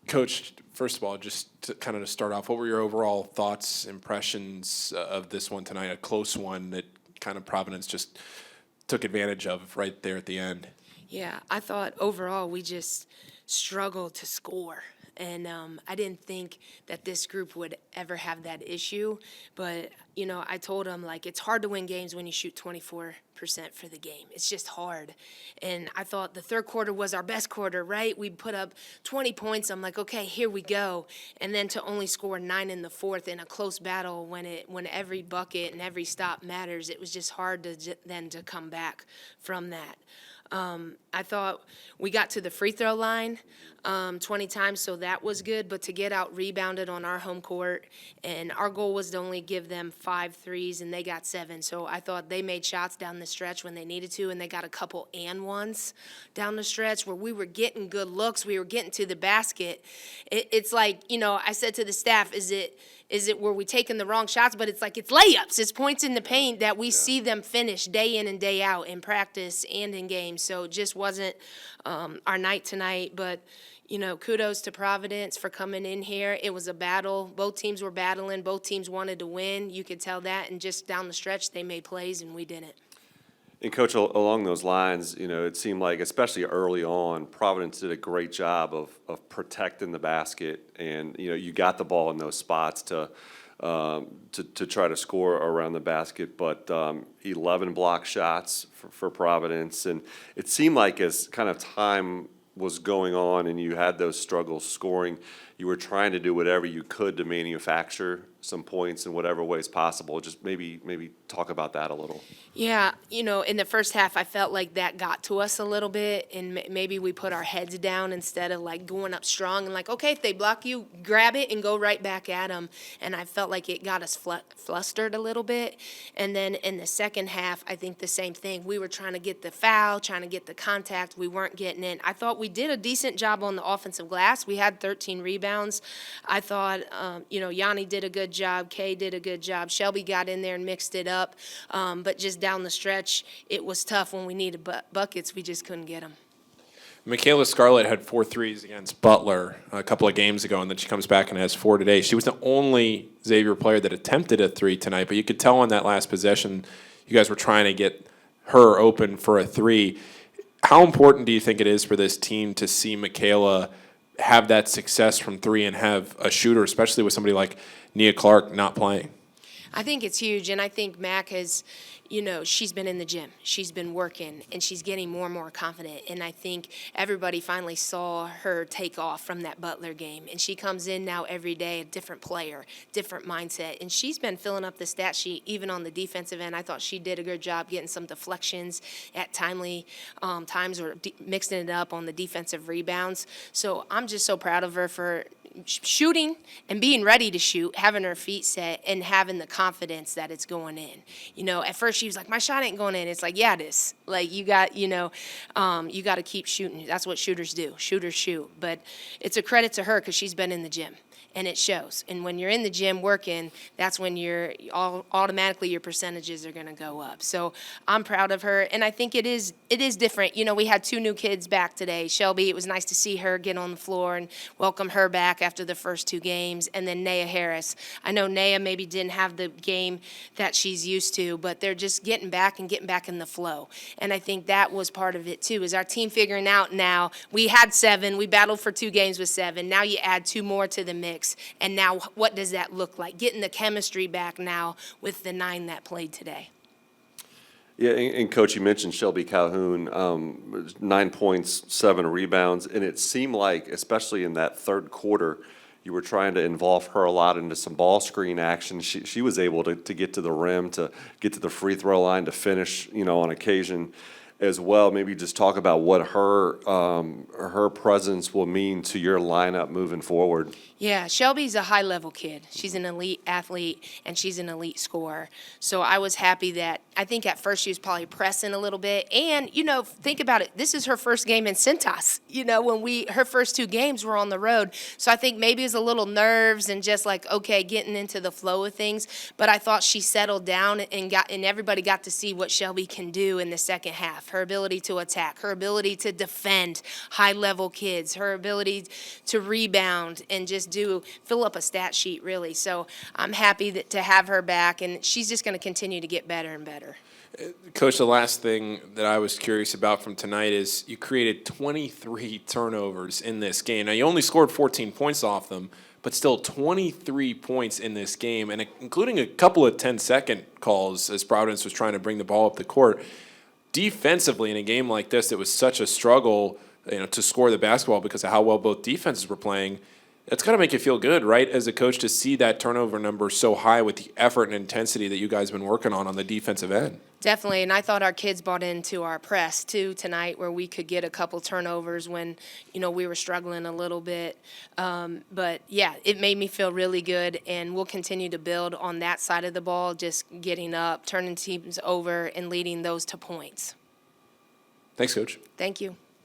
Coach, first of all, just to kind of to start off, what were your overall thoughts, impressions of this one tonight? A close one that kind of Providence just took advantage of right there at the end. Yeah, I thought overall we just struggled to score. And I didn't think that this group would ever have that issue. But, I told them, like, it's hard to win games when you shoot 24% for the game. It's just hard. And I thought the third quarter was our best quarter, right? We put up 20 points. I'm like, okay, here we go. And then to only score 9 in the fourth in a close battle when every bucket and every stop matters, it was just hard then to come back from that. I thought we got to the free throw line 20 times, so that was good. But to get out rebounded on our home court, and our goal was to only give them 5 threes, and they got 7. So I thought they made shots down the stretch when they needed to, and they got a couple and ones down the stretch where we were getting good looks. We were getting to the basket. It's like, I said to the staff, is it where we taking the wrong shots? But it's like it's layups. It's points in the paint that we see them finish day in and day out in practice and in games. So it just wasn't our night tonight. But, kudos to Providence for coming in here. It was a battle. Both teams were battling. Both teams wanted to win. You could tell that. And just down the stretch, they made plays, and we didn't. And, Coach, along those lines, it seemed like, especially early on, Providence did a great job of protecting the basket. And, you got the ball in those spots to try to score around the basket. But 11 block shots for Providence. And it seemed like as kind of time was going on and you had those struggles scoring, you were trying to do whatever you could to manufacture some points in whatever ways possible. Just maybe talk about that a little. Yeah, in the first half, I felt like that got to us a little bit, and maybe we put our heads down instead of, like, going up strong and, like, okay, if they block you, grab it and go right back at them. And I felt like it got us flustered a little bit. And then in the second half, I think the same thing. We were trying to get the foul, trying to get the contact. We weren't getting in. I thought we did a decent job on the offensive glass. We had 13 rebounds. I thought, Yanni did a good job. Kay did a good job. Shelby got in there and mixed it up. But just down the stretch, it was tough when we needed buckets. We just couldn't get them. Michaela Scarlett had 4 threes against Butler a couple of games ago, and then she comes back and has 4 today. She was the only Xavier player that attempted a 3 tonight, but you could tell on that last possession you guys were trying to get her open for a 3. How important do you think it is for this team to see Michaela have that success from 3 and have a shooter, especially with somebody like Nia Clark not playing? I think it's huge, and I think Mac has, she's been in the gym. She's been working, and she's getting more and more confident. And I think everybody finally saw her take off from that Butler game. And she comes in now every day, a different player, different mindset. And she's been filling up the stat sheet, even on the defensive end. I thought she did a good job getting some deflections at timely times or mixing it up on the defensive rebounds. So I'm just so proud of her for shooting and being ready to shoot, having her feet set, and having the confidence that it's going in. At first she was like, my shot ain't going in. It's like, yeah, it is. Like, you got to keep shooting. That's what shooters do. Shooters shoot. But it's a credit to her because she's been in the gym. And it shows. And when you're in the gym working, that's when automatically your percentages are going to go up. So I'm proud of her, and I think it is different. We had 2 new kids back today. Shelby, it was nice to see her get on the floor and welcome her back after the first 2 games. And then Naya Harris. I know Naya maybe didn't have the game that she's used to, but they're just getting back in the flow. And I think that was part of it too, is our team figuring out now. We had 7. We battled for 2 games with 7. Now you add 2 more to the mix. And now what does that look like? Getting the chemistry back now with the 9 that played today. Yeah, and Coach, you mentioned Shelby Calhoun, 9 points, 7 rebounds, and it seemed like, especially in that third quarter, you were trying to involve her a lot into some ball screen action. She was able to get to the rim, to get to the free throw line, to finish, on occasion as well. Maybe just talk about what her presence will mean to your lineup moving forward. Yeah, Shelby's a high-level kid. She's an elite athlete, and she's an elite scorer. So I was happy that I think at first she was probably pressing a little bit. And, you know, think about it. This is her first game in Cintas. You know, her first 2 games were on the road. So I think maybe it was a little nerves and just like, okay, getting into the flow of things. But I thought she settled down and everybody got to see what Shelby can do in the second half. Her ability to attack, her ability to defend high-level kids, her ability to rebound and just fill up a stat sheet, really. So I'm happy to have her back, and she's just going to continue to get better and better. Coach, the last thing that I was curious about from tonight is you created 23 turnovers in this game. Now, you only scored 14 points off them, but still 23 points in this game, and including a couple of 10-second calls as Providence was trying to bring the ball up the court. Defensively, in a game like this, it was such a struggle, to score the basketball because of how well both defenses were playing. It's got to make you feel good, right, as a coach, to see that turnover number so high with the effort and intensity that you guys have been working on the defensive end. Definitely, and I thought our kids bought into our press, too, tonight, where we could get a couple turnovers when, we were struggling a little bit. But, yeah, it made me feel really good, and we'll continue to build on that side of the ball, just getting up, turning teams over, and leading those to points. Thanks, Coach. Thank you.